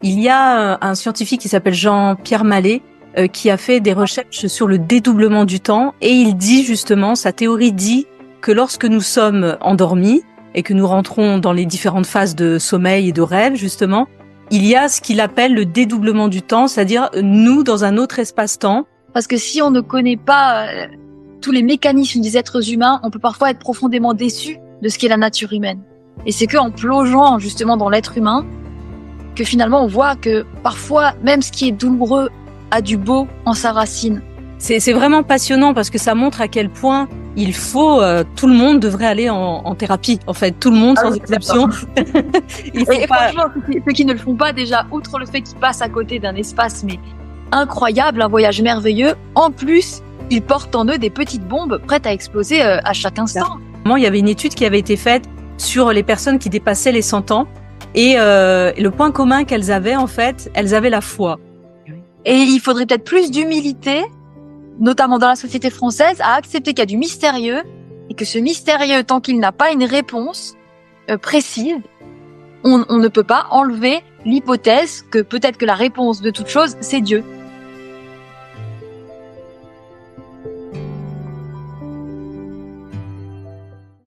Il y a un scientifique qui s'appelle Jean-Pierre Mallet qui a fait des recherches sur le dédoublement du temps et il dit justement, sa théorie dit que lorsque nous sommes endormis et que nous rentrons dans les différentes phases de sommeil et de rêve justement, il y a ce qu'il appelle le dédoublement du temps, c'est-à-dire nous dans un autre espace-temps. Parce que si on ne connaît pas tous les mécanismes des êtres humains, on peut parfois être profondément déçu de ce qu'est la nature humaine. Et c'est qu'en plongeant justement dans l'être humain que finalement on voit que parfois même ce qui est douloureux a du beau en sa racine. C'est vraiment passionnant parce que ça montre à quel point il faut, tout le monde devrait aller en thérapie. En fait, tout le monde sans exception. Franchement, ceux qui ne le font pas déjà, outre le fait qu'ils passent à côté d'un espace mais incroyable, un voyage merveilleux, en plus, ils portent en eux des petites bombes prêtes à exploser à chaque instant. Il y avait une étude qui avait été faite sur les personnes qui dépassaient les 100 ans et le point commun qu'elles avaient, en fait, elles avaient la foi. Et il faudrait peut-être plus d'humilité, notamment dans la société française, à accepter qu'il y a du mystérieux et que ce mystérieux, tant qu'il n'a pas une réponse précise, on ne peut pas enlever l'hypothèse que peut-être que la réponse de toute chose, c'est Dieu.